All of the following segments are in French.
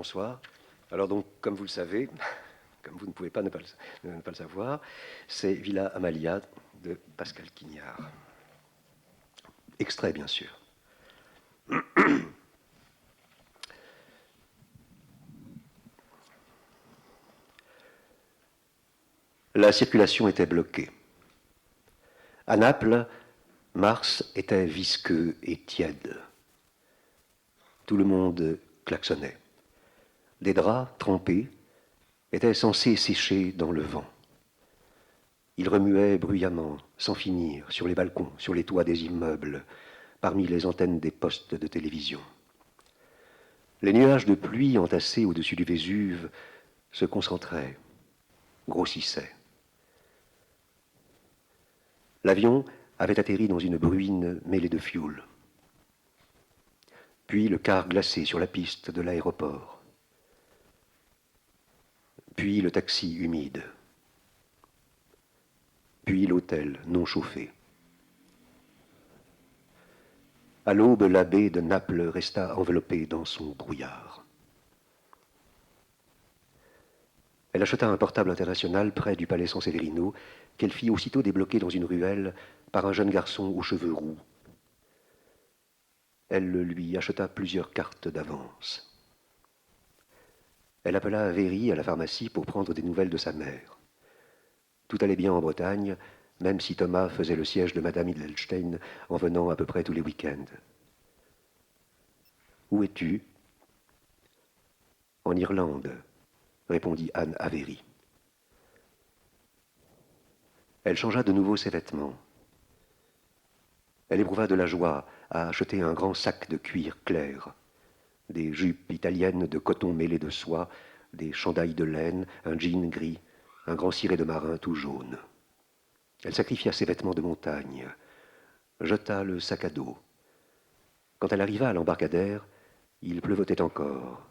bonsoir. Alors donc, comme vous le savez, comme vous ne pouvez pas ne pas le savoir, c'est Villa Amalia de Pascal Quignard. Extrait, bien sûr. La circulation était bloquée. À Naples, Mars était visqueux et tiède. Tout le monde klaxonnait. Des draps trempés étaient censés sécher dans le vent. Ils remuaient bruyamment, sans finir, sur les balcons, sur les toits des immeubles, parmi les antennes des postes de télévision. Les nuages de pluie entassés au-dessus du Vésuve se concentraient, grossissaient. L'avion avait atterri dans une bruine mêlée de fioul. Puis le car glacé sur la piste de l'aéroport. Puis le taxi humide. Puis l'hôtel non chauffé. À l'aube, la baie de Naples resta enveloppée dans son brouillard. Elle acheta un portable international près du palais San Severino, qu'elle fit aussitôt débloquer dans une ruelle par un jeune garçon aux cheveux roux. Elle lui acheta plusieurs cartes d'avance. Elle appela Véry à la pharmacie pour prendre des nouvelles de sa mère. Tout allait bien en Bretagne, même si Thomas faisait le siège de Madame Hiddelstein en venant à peu près tous les week-ends. « Où es-tu » ? « En Irlande » répondit Anne à Véry. Elle changea de nouveau ses vêtements. Elle éprouva de la joie à acheter un grand sac de cuir clair, des jupes italiennes de coton mêlé de soie, des chandails de laine, un jean gris, un grand ciré de marin tout jaune. Elle sacrifia ses vêtements de montagne, jeta le sac à dos. Quand elle arriva à l'embarcadère, il pleuvotait encore.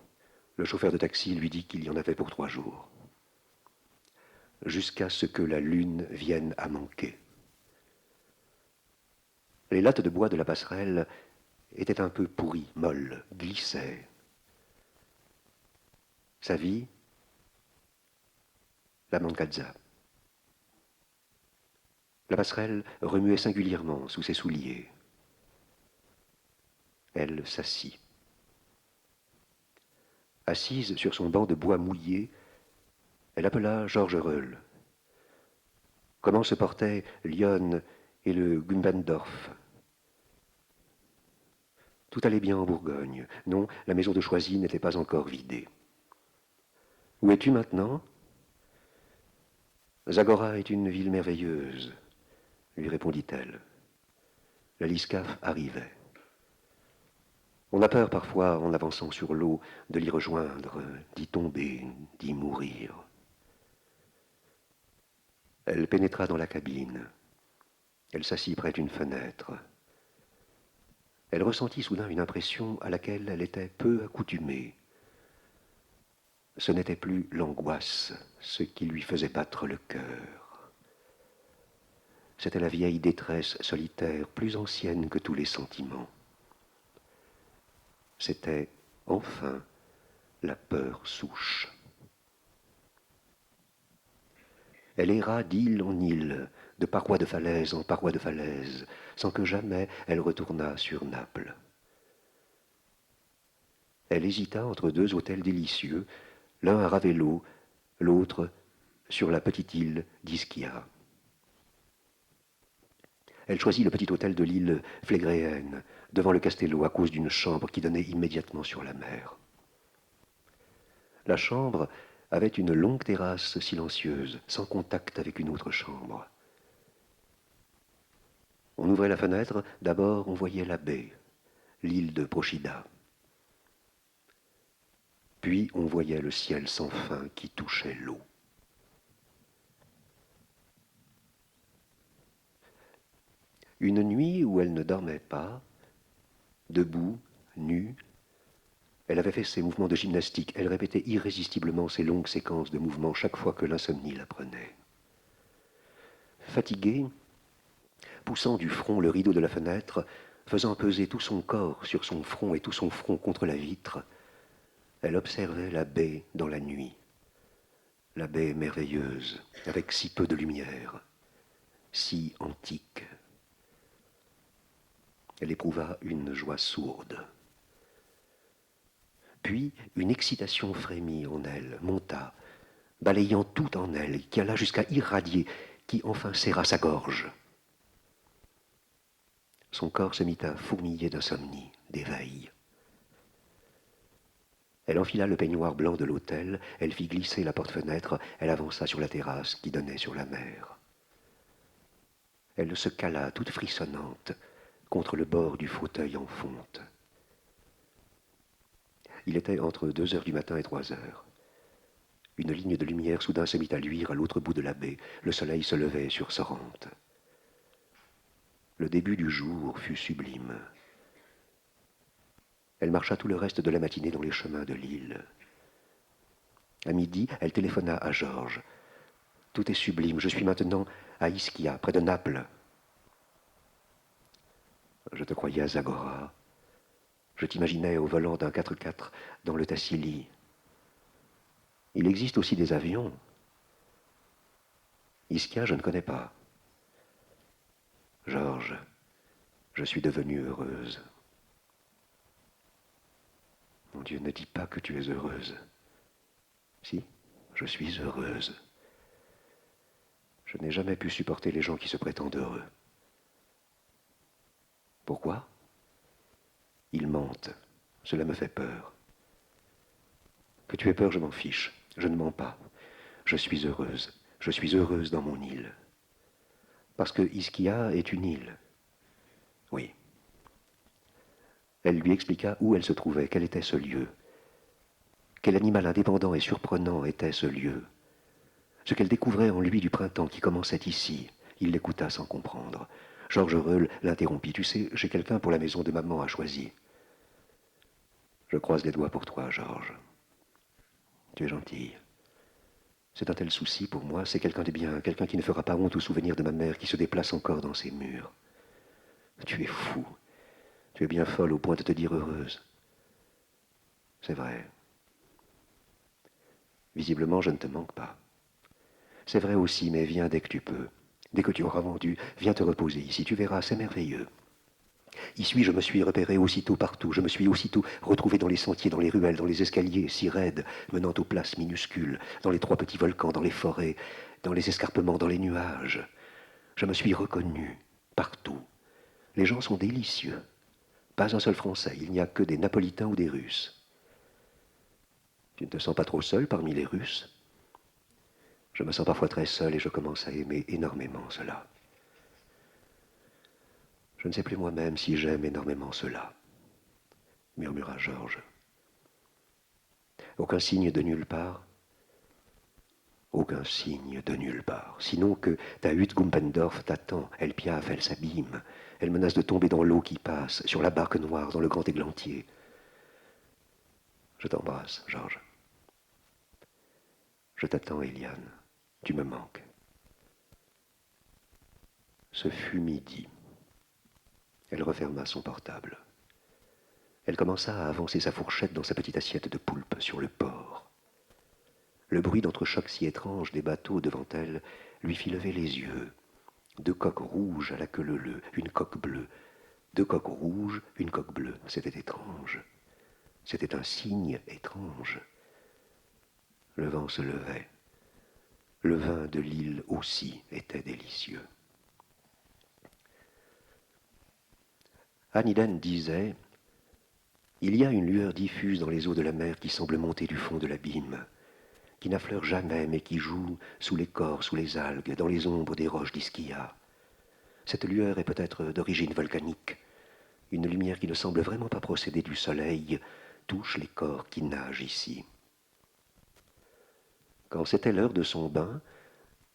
Le chauffeur de taxi lui dit qu'il y en avait pour 3 jours. Jusqu'à ce que la lune vienne à manquer. Les lattes de bois de la passerelle étaient un peu pourries, molles, glissaient. Sa vie, la Mancazza. La passerelle remuait singulièrement sous ses souliers. Elle s'assit. Assise sur son banc de bois mouillé, elle appela Georges Reul. Comment se portaient Lyon et le Gumbendorf? Tout allait bien en Bourgogne. Non, la maison de Choisy n'était pas encore vidée. Où es-tu maintenant? Zagora est une ville merveilleuse, lui répondit-elle. La Liscaf arrivait. On a peur parfois, en avançant sur l'eau, de l'y rejoindre, d'y tomber, d'y mourir. Elle pénétra dans la cabine. Elle s'assit près d'une fenêtre. Elle ressentit soudain une impression à laquelle elle était peu accoutumée. Ce n'était plus l'angoisse, ce qui lui faisait battre le cœur. C'était la vieille détresse solitaire, plus ancienne que tous les sentiments. C'était, enfin, la peur souche. Elle erra d'île en île, de paroi de falaise en paroi de falaise, sans que jamais elle retournât sur Naples. Elle hésita entre 2 hôtels délicieux, l'un à Ravello, l'autre sur la petite île d'Ischia. Elle choisit le petit hôtel de l'île Phlegréenne, devant le Castello, à cause d'une chambre qui donnait immédiatement sur la mer. La chambre avait une longue terrasse silencieuse, sans contact avec une autre chambre. On ouvrait la fenêtre, d'abord on voyait la baie, l'île de Procida. Puis on voyait le ciel sans fin qui touchait l'eau. Une nuit où elle ne dormait pas, debout, nue, elle avait fait ses mouvements de gymnastique. Elle répétait irrésistiblement ces longues séquences de mouvements chaque fois que l'insomnie la prenait. Fatiguée, poussant du front le rideau de la fenêtre, faisant peser tout son corps sur son front et tout son front contre la vitre, Elle observait la baie dans la nuit, la baie merveilleuse, avec si peu de lumière, si antique. Elle éprouva une joie sourde. Puis une excitation frémit en elle, monta, balayant tout en elle, qui alla jusqu'à irradier, qui enfin serra sa gorge. Son corps se mit à fourmiller d'insomnie, d'éveil. Elle enfila le peignoir blanc de l'hôtel, elle fit glisser la porte-fenêtre, elle avança sur la terrasse qui donnait sur la mer. Elle se cala, toute frissonnante, contre le bord du fauteuil en fonte. Il était entre 2 heures du matin et 3 heures. Une ligne de lumière soudain se mit à luire à l'autre bout de la baie. Le soleil se levait sur Sorrente. Le début du jour fut sublime. Elle marcha tout le reste de la matinée dans les chemins de l'île. À midi, elle téléphona à Georges. « Tout est sublime, je suis maintenant à Ischia, près de Naples. » « Je te croyais à Zagora. Je t'imaginais au volant d'un 4x4 dans le Tassili. Il existe aussi des avions. Ischia, je ne connais pas. Georges, je suis devenue heureuse. » Mon Dieu, ne dis pas que tu es heureuse. Si, je suis heureuse. Je n'ai jamais pu supporter les gens qui se prétendent heureux. Pourquoi? Ils mentent. Cela me fait peur. Que tu aies peur, je m'en fiche. Je ne mens pas. Je suis heureuse. Je suis heureuse dans mon île. Parce que Ischia est une île. Oui. Elle lui expliqua où elle se trouvait, quel était ce lieu. Quel animal indépendant et surprenant était ce lieu. Ce qu'elle découvrait en lui du printemps qui commençait ici. Il l'écouta sans comprendre. Georges Reul l'interrompit. « Tu sais, j'ai quelqu'un pour la maison de maman à choisir. » « Je croise les doigts pour toi, Georges. Tu es gentille. C'est un tel souci pour moi, c'est quelqu'un de bien, quelqu'un qui ne fera pas honte au souvenir de ma mère qui se déplace encore dans ses murs. Tu es fou. Tu es bien folle au point de te dire heureuse. C'est vrai. Visiblement, je ne te manque pas. C'est vrai aussi, mais viens dès que tu peux. Dès que tu auras vendu, viens te reposer ici. Tu verras, c'est merveilleux. Ici, je me suis repéré aussitôt partout. Je me suis aussitôt retrouvé dans les sentiers, dans les ruelles, dans les escaliers si raides, menant aux places minuscules, dans les 3 petits volcans, dans les forêts, dans les escarpements, dans les nuages. Je me suis reconnu, partout. Les gens sont délicieux. Pas un seul Français, il n'y a que des Napolitains ou des Russes. Tu ne te sens pas trop seul parmi les Russes? Je me sens parfois très seul et je commence à aimer énormément cela. Je ne sais plus moi-même si j'aime énormément cela, murmura Georges. Aucun signe de nulle part? Aucun signe de nulle part. Sinon que ta hutte Gumpendorf t'attend, elle piaffe, elle s'abîme, elle menace de tomber dans l'eau qui passe, sur la barque noire, dans le grand églantier. Je t'embrasse, Georges. Je t'attends, Eliane. Tu me manques. Ce fut midi. Elle referma son portable. Elle commença à avancer sa fourchette dans sa petite assiette de poulpe sur le port. Le bruit d'entrechocs si étranges des bateaux devant elle lui fit lever les yeux. 2 coques rouges à la queue leu-leu, une coque bleue. 2 coques rouges, une coque bleue. C'était étrange. C'était un signe étrange. Le vent se levait. Le vin de l'île aussi était délicieux. Anne Eden disait « Il y a une lueur diffuse dans les eaux de la mer qui semble monter du fond de l'abîme, qui n'affleure jamais mais qui joue sous l'écorce, sous les algues, dans les ombres des roches d'Ischia. Cette lueur est peut-être d'origine volcanique. Une lumière qui ne semble vraiment pas procéder du soleil touche les corps qui nagent ici. » Quand c'était l'heure de son bain,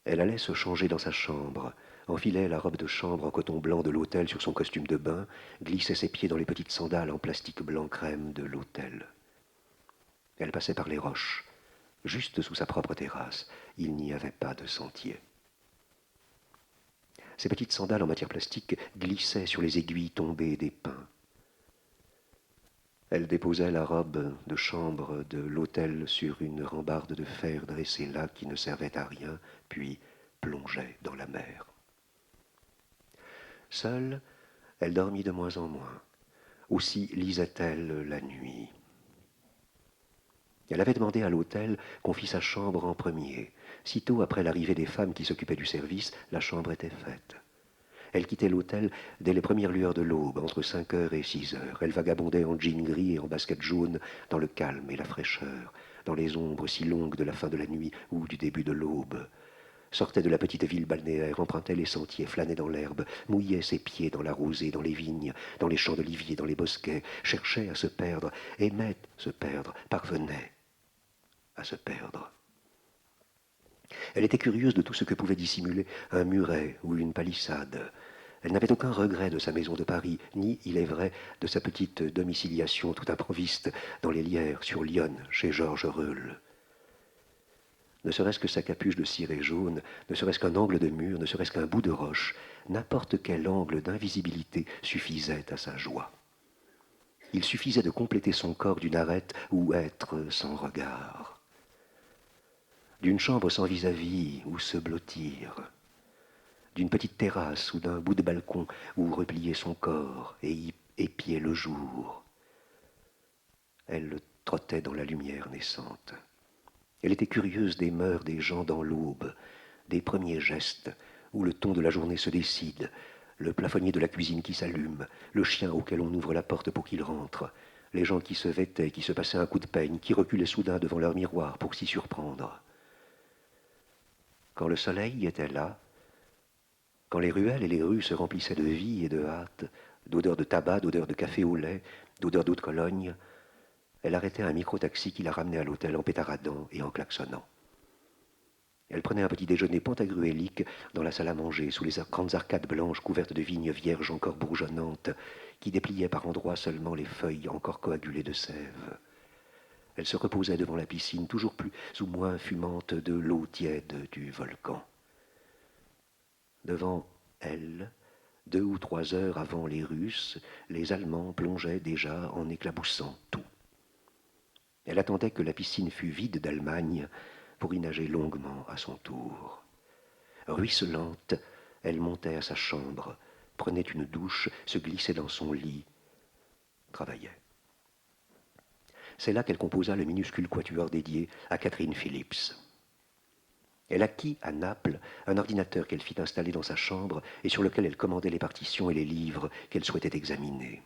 elle allait se changer dans sa chambre, enfilait la robe de chambre en coton blanc de l'hôtel sur son costume de bain, glissait ses pieds dans les petites sandales en plastique blanc crème de l'hôtel. Elle passait par les roches, juste sous sa propre terrasse. Il n'y avait pas de sentier. Ces petites sandales en matière plastique glissaient sur les aiguilles tombées des pins. Elle déposait la robe de chambre de l'hôtel sur une rambarde de fer dressée là qui ne servait à rien, puis plongeait dans la mer. Seule, elle dormit de moins en moins. Aussi lisait-elle la nuit. Elle avait demandé à l'hôtel qu'on fît sa chambre en premier. Sitôt après l'arrivée des femmes qui s'occupaient du service, la chambre était faite. Elle quittait l'hôtel dès les premières lueurs de l'aube, entre 5 heures et 6 heures. Elle vagabondait en jean gris et en basket jaune dans le calme et la fraîcheur, dans les ombres si longues de la fin de la nuit ou du début de l'aube. Sortait de la petite ville balnéaire, empruntait les sentiers, flânait dans l'herbe, mouillait ses pieds dans la rosée, dans les vignes, dans les champs d'oliviers, dans les bosquets, cherchait à se perdre, aimait se perdre, parvenait à se perdre. Elle était curieuse de tout ce que pouvait dissimuler un muret ou une palissade. Elle n'avait aucun regret de sa maison de Paris, ni, il est vrai, de sa petite domiciliation tout improviste dans les Lierres, sur l'Yonne, chez Georges Reul. Ne serait-ce que sa capuche de ciré jaune, ne serait-ce qu'un angle de mur, ne serait-ce qu'un bout de roche, n'importe quel angle d'invisibilité suffisait à sa joie. Il suffisait de compléter son corps d'une arête ou être sans regard, d'une chambre sans vis-à-vis où se blottir, d'une petite terrasse ou d'un bout de balcon où replier son corps et y épier le jour. Elle trottait dans la lumière naissante. Elle était curieuse des mœurs des gens dans l'aube, des premiers gestes, où le ton de la journée se décide, le plafonnier de la cuisine qui s'allume, le chien auquel on ouvre la porte pour qu'il rentre, les gens qui se vêtaient, qui se passaient un coup de peigne, qui reculaient soudain devant leur miroir pour s'y surprendre. Quand le soleil était là, quand les ruelles et les rues se remplissaient de vie et de hâte, d'odeur de tabac, d'odeur de café au lait, d'odeur d'eau de Cologne, elle arrêtait un micro-taxi qui la ramenait à l'hôtel en pétaradant et en klaxonnant. Elle prenait un petit déjeuner pantagruélique dans la salle à manger, sous les grandes arcades blanches couvertes de vignes vierges encore bourgeonnantes, qui dépliaient par endroits seulement les feuilles encore coagulées de sève. Elle se reposait devant la piscine, toujours plus ou moins fumante de l'eau tiède du volcan. Devant elle, 2 ou 3 heures avant les Russes, les Allemands plongeaient déjà en éclaboussant tout. Elle attendait que la piscine fût vide d'Allemagne pour y nager longuement à son tour. Ruisselante, elle montait à sa chambre, prenait une douche, se glissait dans son lit, travaillait. C'est là qu'elle composa le minuscule quatuor dédié à Catherine Phillips. Elle acquit à Naples un ordinateur qu'elle fit installer dans sa chambre et sur lequel elle commandait les partitions et les livres qu'elle souhaitait examiner.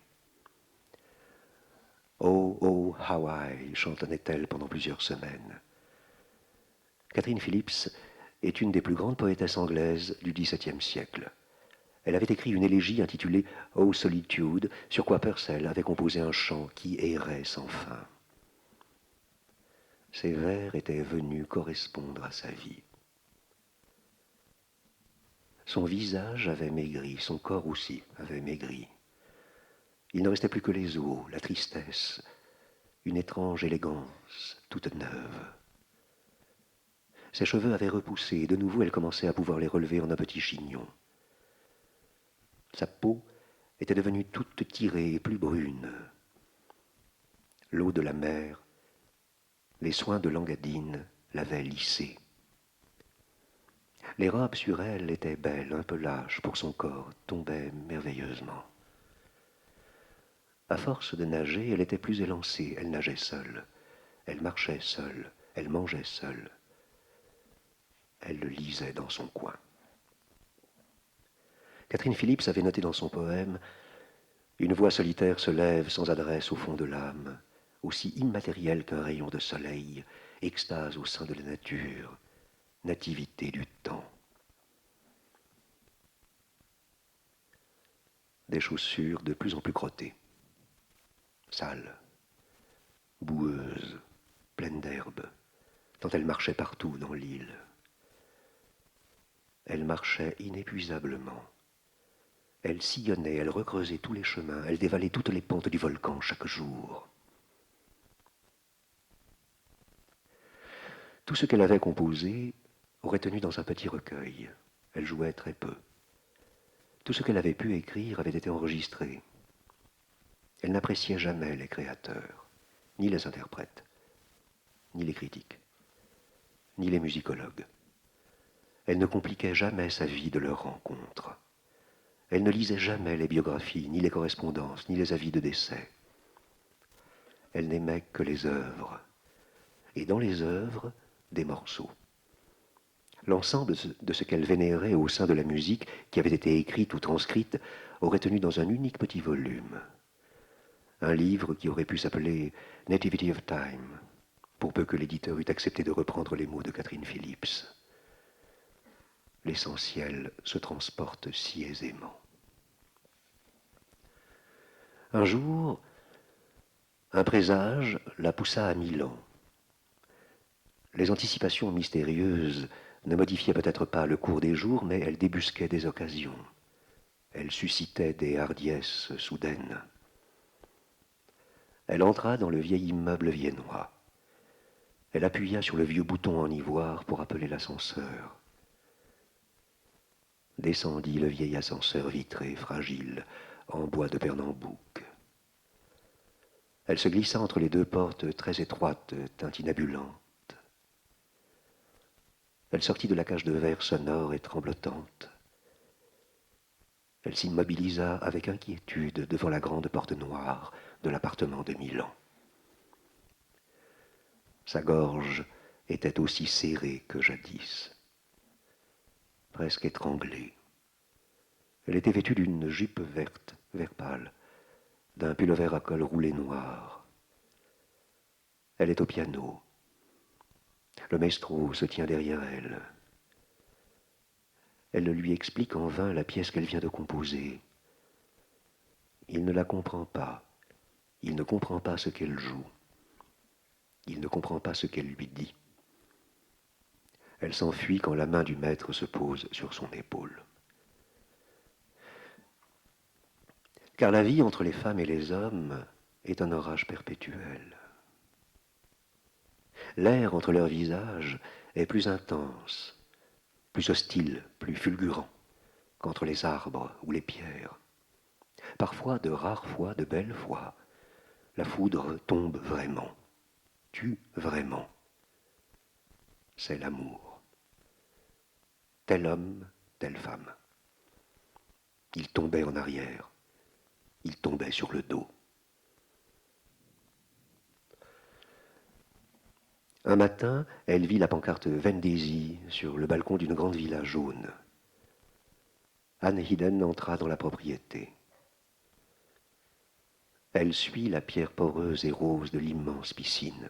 Oh, oh, Hawaii, chantonnait-elle pendant plusieurs semaines. Catherine Phillips est une des plus grandes poétesses anglaises du XVIIe siècle. Elle avait écrit une élégie intitulée « Oh Solitude », sur quoi Purcell avait composé un chant qui errait sans fin. Ces vers étaient venus correspondre à sa vie. Son visage avait maigri, son corps aussi avait maigri. Il ne restait plus que les os, la tristesse, une étrange élégance toute neuve. Ses cheveux avaient repoussé, et de nouveau elle commençait à pouvoir les relever en un petit chignon. Sa peau était devenue toute tirée et plus brune. L'eau de la mer, les soins de Langadine l'avaient lissée. Les robes sur elle étaient belles, un peu lâches pour son corps, tombaient merveilleusement. À force de nager, elle était plus élancée, elle nageait seule, elle marchait seule, elle mangeait seule. Elle le lisait dans son coin. Catherine Phillips avait noté dans son poème « Une voix solitaire se lève sans adresse au fond de l'âme, aussi immatérielle qu'un rayon de soleil, extase au sein de la nature, nativité du temps. » Des chaussures de plus en plus crottées, sales, boueuses, pleines d'herbe, tant elle marchait partout dans l'île. Elle marchait inépuisablement. Elle sillonnait, elle recreusait tous les chemins, elle dévalait toutes les pentes du volcan chaque jour. Tout ce qu'elle avait composé aurait tenu dans un petit recueil. Elle jouait très peu. Tout ce qu'elle avait pu écrire avait été enregistré. Elle n'appréciait jamais les créateurs, ni les interprètes, ni les critiques, ni les musicologues. Elle ne compliquait jamais sa vie de leur rencontre. Elle ne lisait jamais les biographies, ni les correspondances, ni les avis de décès. Elle n'aimait que les œuvres, et dans les œuvres, des morceaux. L'ensemble de ce qu'elle vénérait au sein de la musique, qui avait été écrite ou transcrite, aurait tenu dans un unique petit volume. Un livre qui aurait pu s'appeler Nativity of Time, pour peu que l'éditeur eût accepté de reprendre les mots de Catherine Phillips. L'essentiel se transporte si aisément. Un jour, un présage la poussa à Milan. Les anticipations mystérieuses ne modifiaient peut-être pas le cours des jours, mais elles débusquaient des occasions. Elles suscitaient des hardiesses soudaines. Elle entra dans le vieil immeuble viennois. Elle appuya sur le vieux bouton en ivoire pour appeler l'ascenseur. Descendit le vieil ascenseur vitré, fragile, en bois de Pernambouc. Elle se glissa entre les deux portes très étroites, tintinabulantes. Elle sortit de la cage de verre sonore et tremblotante. Elle s'immobilisa avec inquiétude devant la grande porte noire de l'appartement de Milan. Sa gorge était aussi serrée que jadis, presque étranglée. Elle était vêtue d'une jupe verte, vert pâle, d'un pull-over à col roulé noir. Elle est au piano. Le maestro se tient derrière elle. Elle lui explique en vain la pièce qu'elle vient de composer. Il ne la comprend pas. Il ne comprend pas ce qu'elle joue. Il ne comprend pas ce qu'elle lui dit. Elle s'enfuit quand la main du maître se pose sur son épaule. Car la vie entre les femmes et les hommes est un orage perpétuel. L'air entre leurs visages est plus intense, plus hostile, plus fulgurant qu'entre les arbres ou les pierres. Parfois, de rares fois, de belles fois, la foudre tombe vraiment, tue vraiment. C'est l'amour. Tel homme, telle femme. Il tombait en arrière, il tombait sur le dos. Un matin, elle vit la pancarte Vendesi sur le balcon d'une grande villa jaune. Anne Hidden entra dans la propriété. Elle suit la pierre poreuse et rose de l'immense piscine.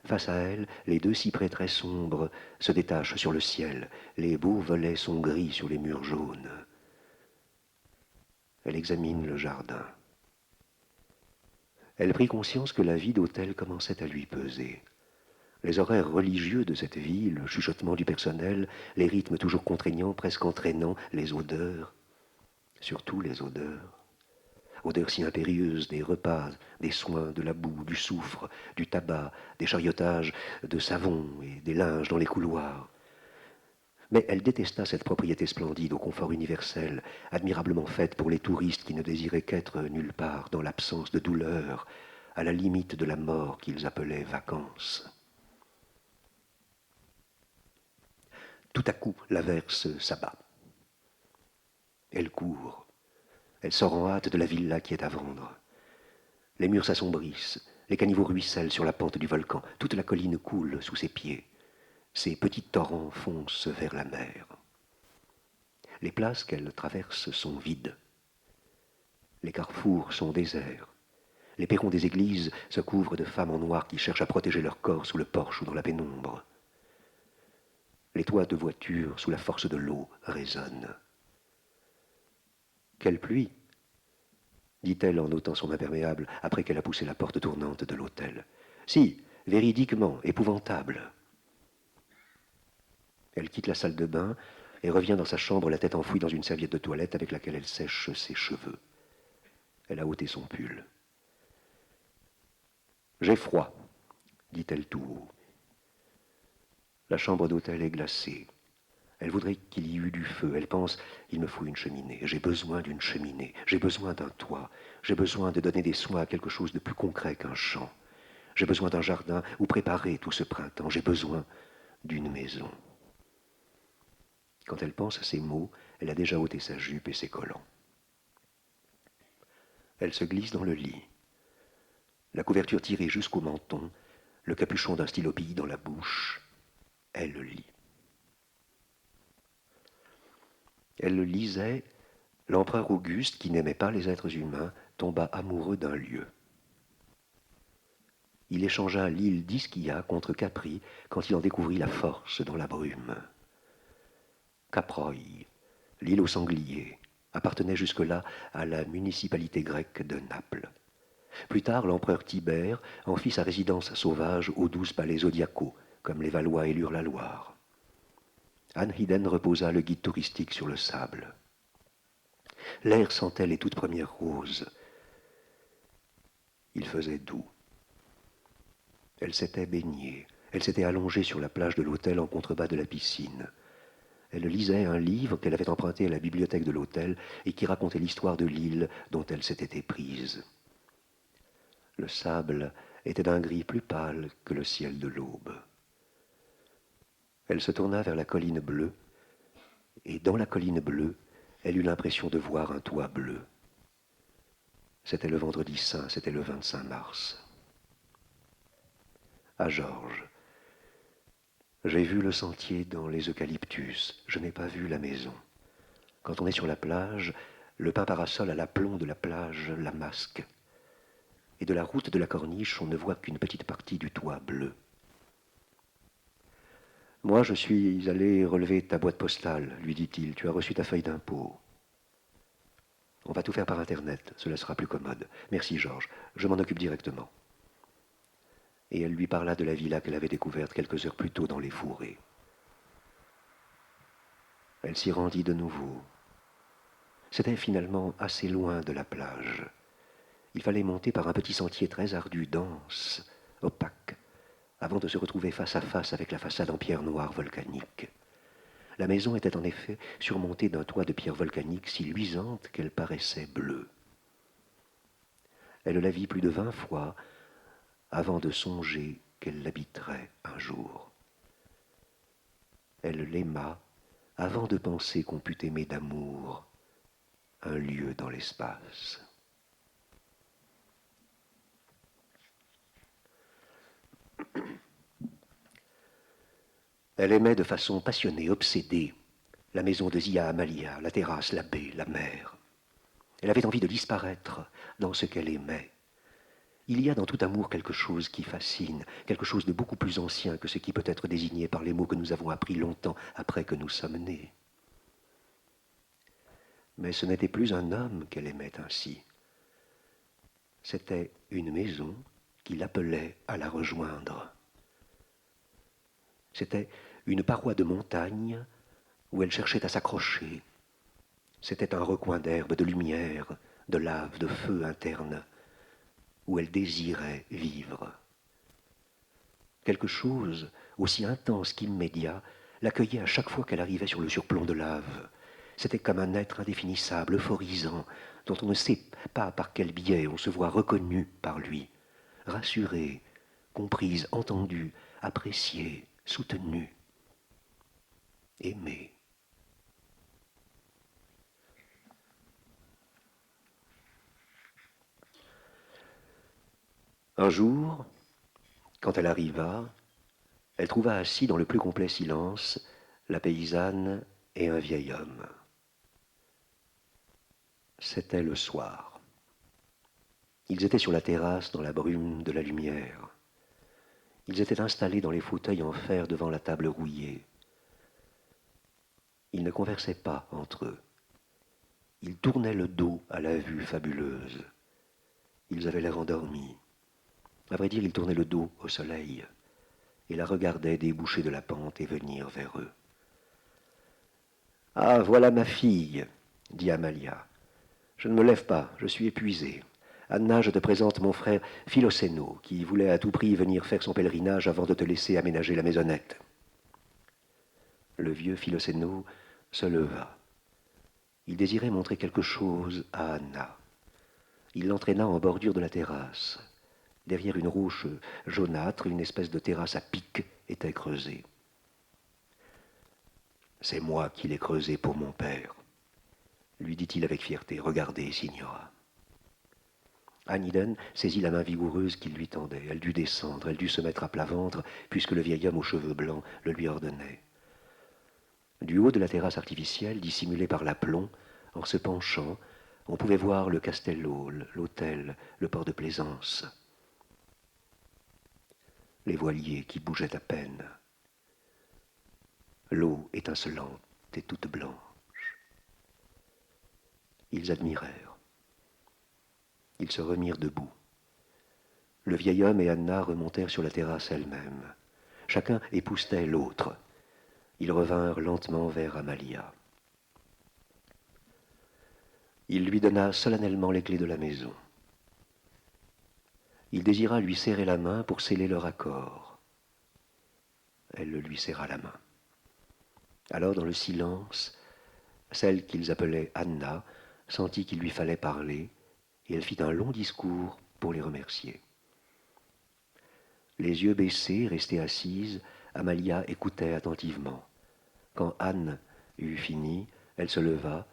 Face à elle, les deux cyprès très sombres se détachent sur le ciel. Les beaux volets sont gris sur les murs jaunes. Elle examine le jardin. Elle prit conscience que la vie d'hôtel commençait à lui peser. Les horaires religieux de cette vie, le chuchotement du personnel, les rythmes toujours contraignants, presque entraînants, les odeurs, surtout les odeurs. Odeurs si impérieuses des repas, des soins, de la boue, du soufre, du tabac, des chariotages, de savon et des linges dans les couloirs. Mais elle détesta cette propriété splendide au confort universel, admirablement faite pour les touristes qui ne désiraient qu'être nulle part dans l'absence de douleur, à la limite de la mort qu'ils appelaient vacances. Tout à coup, l'averse s'abat. Elle court. Elle sort en hâte de la villa qui est à vendre. Les murs s'assombrissent, les caniveaux ruissellent sur la pente du volcan, toute la colline coule sous ses pieds. Ces petits torrents foncent vers la mer. Les places qu'elle traverse sont vides. Les carrefours sont déserts. Les perrons des églises se couvrent de femmes en noir qui cherchent à protéger leur corps sous le porche ou dans la pénombre. Les toits de voitures, sous la force de l'eau, résonnent. Quelle pluie, dit-elle en ôtant son imperméable après qu'elle a poussé la porte tournante de l'hôtel. Si, véridiquement, épouvantable. Elle quitte la salle de bain et revient dans sa chambre, la tête enfouie dans une serviette de toilette avec laquelle elle sèche ses cheveux. Elle a ôté son pull. J'ai froid, dit-elle tout haut. La chambre d'hôtel est glacée. Elle voudrait qu'il y eût du feu. Elle pense, il me faut une cheminée. J'ai besoin d'une cheminée. J'ai besoin d'un toit. J'ai besoin de donner des soins à quelque chose de plus concret qu'un champ. J'ai besoin d'un jardin où préparer tout ce printemps. J'ai besoin d'une maison. Quand elle pense à ces mots, elle a déjà ôté sa jupe et ses collants. Elle se glisse dans le lit. La couverture tirée jusqu'au menton, le capuchon d'un stylo pillé dans la bouche, elle le lit. Elle le lisait, l'empereur Auguste, qui n'aimait pas les êtres humains, tomba amoureux d'un lieu. Il échangea l'île d'Ischia contre Capri quand il en découvrit la force dans la brume. Caproi, l'île aux sangliers, appartenait jusque-là à la municipalité grecque de Naples. Plus tard, l'empereur Tibère en fit sa résidence sauvage aux 12 palais zodiacaux, comme les Valois élurent la Loire. Anne Hiden reposa le guide touristique sur le sable. L'air sentait les toutes premières roses. Il faisait doux. Elle s'était baignée. Elle s'était allongée sur la plage de l'hôtel en contrebas de la piscine. Elle lisait un livre qu'elle avait emprunté à la bibliothèque de l'hôtel et qui racontait l'histoire de l'île dont elle s'était éprise. Le sable était d'un gris plus pâle que le ciel de l'aube. Elle se tourna vers la colline bleue, et dans la colline bleue, elle eut l'impression de voir un toit bleu. C'était le vendredi saint, c'était le 25 mars. À Georges. J'ai vu le sentier dans les eucalyptus, je n'ai pas vu la maison. Quand on est sur la plage, le pin parasol à l'aplomb de la plage la masque. Et de la route de la corniche, on ne voit qu'une petite partie du toit bleu. Moi, je suis allé relever ta boîte postale, lui dit-il. Tu as reçu ta feuille d'impôt. On va tout faire par Internet, cela sera plus commode. Merci, Georges, je m'en occupe directement. Et elle lui parla de la villa qu'elle avait découverte quelques heures plus tôt dans les fourrés. Elle s'y rendit de nouveau. C'était finalement assez loin de la plage. Il fallait monter par un petit sentier très ardu, dense, opaque, avant de se retrouver face à face avec la façade en pierre noire volcanique. La maison était en effet surmontée d'un toit de pierre volcanique si luisante qu'elle paraissait bleue. Elle la vit plus de 20 fois avant de songer qu'elle l'habiterait un jour. Elle l'aima avant de penser qu'on pût aimer d'amour un lieu dans l'espace. Elle aimait de façon passionnée, obsédée, la maison de Zia Amalia, la terrasse, la baie, la mer. Elle avait envie de disparaître dans ce qu'elle aimait. Il y a dans tout amour quelque chose qui fascine, quelque chose de beaucoup plus ancien que ce qui peut être désigné par les mots que nous avons appris longtemps après que nous sommes nés. Mais ce n'était plus un homme qu'elle aimait ainsi. C'était une maison qui l'appelait à la rejoindre. C'était une paroi de montagne où elle cherchait à s'accrocher. C'était un recoin d'herbe, de lumière, de lave, de feu interne, où elle désirait vivre. Quelque chose, aussi intense qu'immédiat, l'accueillait à chaque fois qu'elle arrivait sur le surplomb de lave. C'était comme un être indéfinissable, euphorisant, dont on ne sait pas par quel biais on se voit reconnu par lui, rassurée, comprise, entendue, appréciée, soutenue, aimée. Un jour, quand elle arriva, elle trouva assis dans le plus complet silence la paysanne et un vieil homme. C'était le soir. Ils étaient sur la terrasse dans la brume de la lumière. Ils étaient installés dans les fauteuils en fer devant la table rouillée. Ils ne conversaient pas entre eux. Ils tournaient le dos à la vue fabuleuse. Ils avaient l'air endormis. À vrai dire, ils tournaient le dos au soleil et la regardaient déboucher de la pente et venir vers eux. « Ah, voilà ma fille, dit Amalia. Je ne me lève pas, je suis épuisée. Anna, je te présente mon frère Philocéno, qui voulait à tout prix venir faire son pèlerinage avant de te laisser aménager la maisonnette. » Le vieux Philocéno se leva. Il désirait montrer quelque chose à Anna. Il l'entraîna en bordure de la terrasse. Derrière une roche jaunâtre, une espèce de terrasse à pic était creusée. C'est moi qui l'ai creusée pour mon père, lui dit-il avec fierté. Regardez, signora. Anne Eden saisit la main vigoureuse qu'il lui tendait. Elle dut descendre, elle dut se mettre à plat ventre, puisque le vieil homme aux cheveux blancs le lui ordonnait. Du haut de la terrasse artificielle, dissimulée par l'aplomb, en se penchant, on pouvait voir le Castello, l'hôtel, le port de plaisance. Les voiliers qui bougeaient à peine. L'eau étincelante et toute blanche. Ils admirèrent. Ils se remirent debout. Le vieil homme et Anna remontèrent sur la terrasse elle-même. Chacun époussetait l'autre. Ils revinrent lentement vers Amalia. Il lui donna solennellement les clés de la maison. Il désira lui serrer la main pour sceller leur accord. Elle le lui serra la main. Alors, dans le silence, celle qu'ils appelaient Anna sentit qu'il lui fallait parler, et elle fit un long discours pour les remercier. Les yeux baissés, restée assise, Amalia écoutait attentivement. Quand Anne eut fini, elle se leva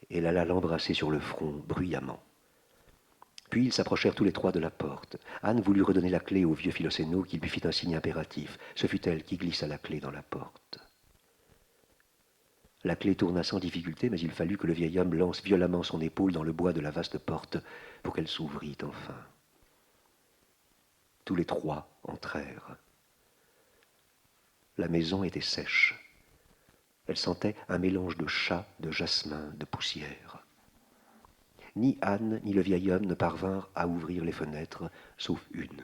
et elle alla l'embrasser sur le front bruyamment. Puis ils s'approchèrent tous les trois de la porte. Anne voulut redonner la clé au vieux Philocéno qui lui fit un signe impératif. Ce fut elle qui glissa la clé dans la porte. La clé tourna sans difficulté, mais il fallut que le vieil homme lance violemment son épaule dans le bois de la vaste porte pour qu'elle s'ouvrît enfin. Tous les trois entrèrent. La maison était sèche. Elle sentait un mélange de chat, de jasmin, de poussière. Ni Anne ni le vieil homme ne parvinrent à ouvrir les fenêtres, sauf une.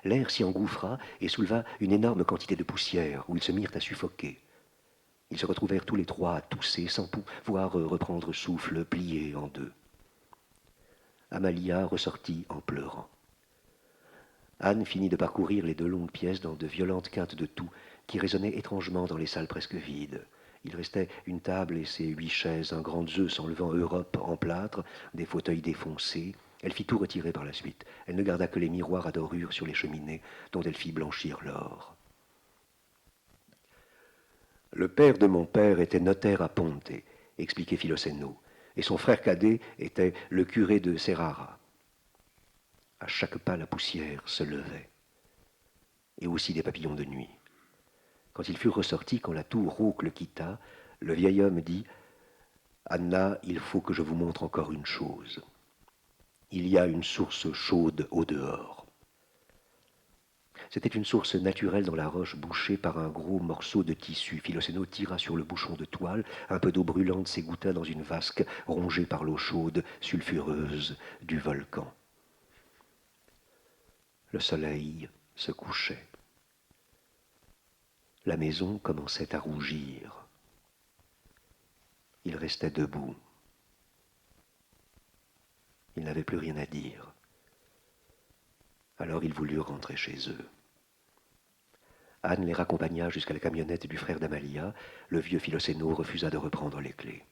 L'air s'y engouffra et souleva une énorme quantité de poussière, où ils se mirent à suffoquer. Ils se retrouvèrent tous les trois à tousser, sans pouvoir reprendre souffle, pliés en deux. Amalia ressortit en pleurant. Anne finit de parcourir les 2 longues pièces dans de violentes quintes de toux qui résonnaient étrangement dans les salles presque vides. Il restait une table et ses 8 chaises, un grand œuf enlevant Europe en plâtre, des fauteuils défoncés. Elle fit tout retirer par la suite. Elle ne garda que les miroirs à dorure sur les cheminées, dont elle fit blanchir l'or. Le père de mon père était notaire à Ponte, expliquait Philocéno, et son frère cadet était le curé de Serrara. À chaque pas, la poussière se levait, et aussi des papillons de nuit. Quand ils furent ressortis, quand la tour rauque le quitta, le vieil homme dit « Anna, il faut que je vous montre encore une chose. Il y a une source chaude au dehors. » C'était une source naturelle dans la roche bouchée par un gros morceau de tissu. Philocéno tira sur le bouchon de toile, un peu d'eau brûlante s'égoutta dans une vasque rongée par l'eau chaude, sulfureuse du volcan. Le soleil se couchait. La maison commençait à rougir. Il restait debout. Il n'avait plus rien à dire. Alors ils voulurent rentrer chez eux. Anne les raccompagna jusqu'à la camionnette du frère d'Amalia. Le vieux Philocéno refusa de reprendre les clés.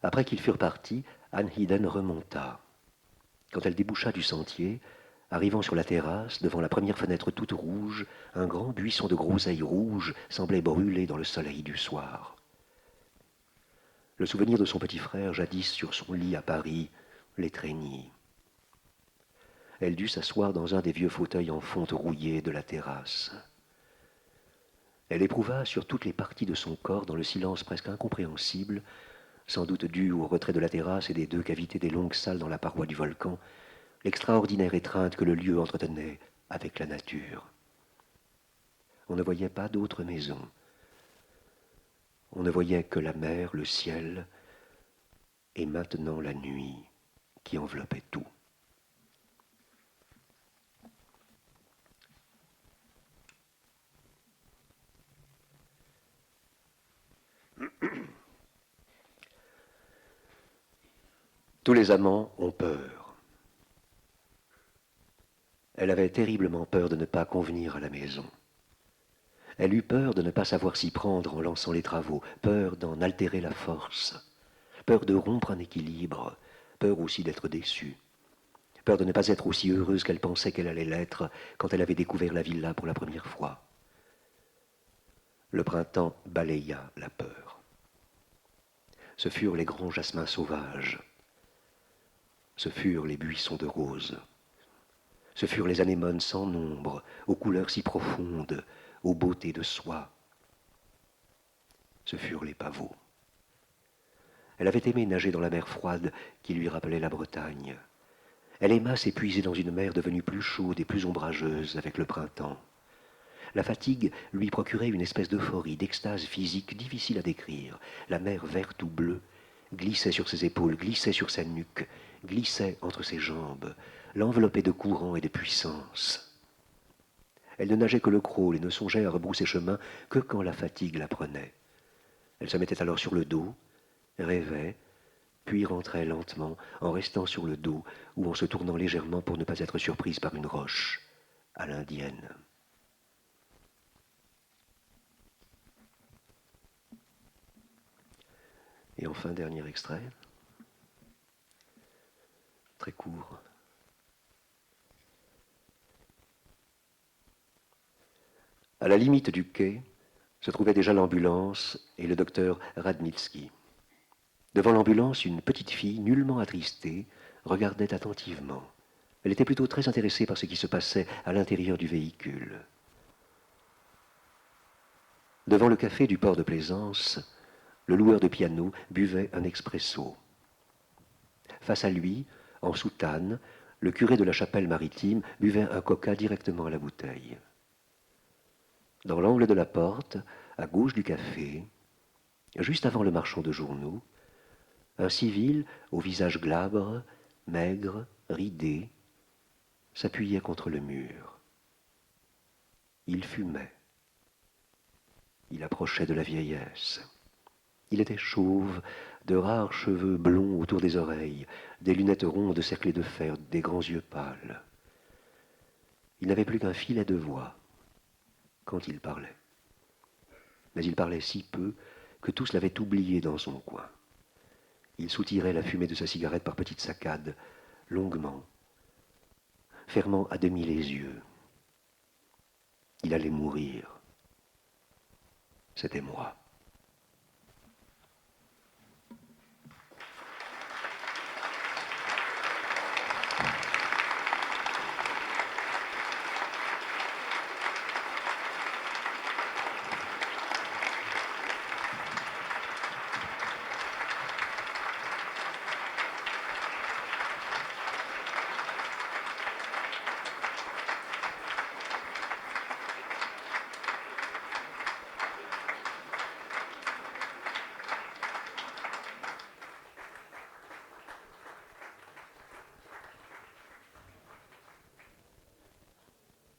Après qu'ils furent partis, Anne Eden remonta. Quand elle déboucha du sentier, arrivant sur la terrasse, devant la première fenêtre toute rouge, un grand buisson de groseilles rouges semblait brûler dans le soleil du soir. Le souvenir de son petit frère, jadis sur son lit à Paris, l'étreignit. Elle dut s'asseoir dans un des vieux fauteuils en fonte rouillée de la terrasse. Elle éprouva sur toutes les parties de son corps, dans le silence presque incompréhensible, sans doute dû au retrait de la terrasse et des 2 cavités des longues salles dans la paroi du volcan, l'extraordinaire étreinte que le lieu entretenait avec la nature. On ne voyait pas d'autre maison. On ne voyait que la mer, le ciel, et maintenant la nuit qui enveloppait tout. Tous les amants ont peur. Elle avait terriblement peur de ne pas convenir à la maison. Elle eut peur de ne pas savoir s'y prendre en lançant les travaux, peur d'en altérer la force, peur de rompre un équilibre, peur aussi d'être déçue, peur de ne pas être aussi heureuse qu'elle pensait qu'elle allait l'être quand elle avait découvert la villa pour la première fois. Le printemps balaya la peur. Ce furent les grands jasmins sauvages, ce furent les buissons de roses, ce furent les anémones sans nombre, aux couleurs si profondes, aux beautés de soie. Ce furent les pavots. Elle avait aimé nager dans la mer froide qui lui rappelait la Bretagne. Elle aima s'épuiser dans une mer devenue plus chaude et plus ombrageuse avec le printemps. La fatigue lui procurait une espèce d'euphorie, d'extase physique difficile à décrire. La mer verte ou bleue glissait sur ses épaules, glissait sur sa nuque, glissait entre ses jambes, l'enveloppait de courant et de puissance. Elle ne nageait que le crawl et ne songeait à rebrousser chemin que quand la fatigue la prenait. Elle se mettait alors sur le dos, rêvait, puis rentrait lentement en restant sur le dos ou en se tournant légèrement pour ne pas être surprise par une roche, à l'indienne. Et enfin, dernier extrait, très court. À la limite du quai se trouvait déjà l'ambulance et le docteur Radnitsky. Devant l'ambulance, une petite fille, nullement attristée, regardait attentivement. Elle était plutôt très intéressée par ce qui se passait à l'intérieur du véhicule. Devant le café du port de Plaisance, le loueur de piano buvait un expresso. Face à lui, en soutane, le curé de la chapelle maritime buvait un coca directement à la bouteille. Dans l'angle de la porte, à gauche du café, juste avant le marchand de journaux, un civil au visage glabre, maigre, ridé, s'appuyait contre le mur. Il fumait. Il approchait de la vieillesse. Il était chauve, de rares cheveux blonds autour des oreilles, des lunettes rondes cerclées de fer, des grands yeux pâles. Il n'avait plus qu'un filet de voix quand il parlait. Mais il parlait si peu que tous l'avaient oublié dans son coin. Il soutirait la fumée de sa cigarette par petites saccades, longuement, fermant à demi les yeux. Il allait mourir. C'était moi.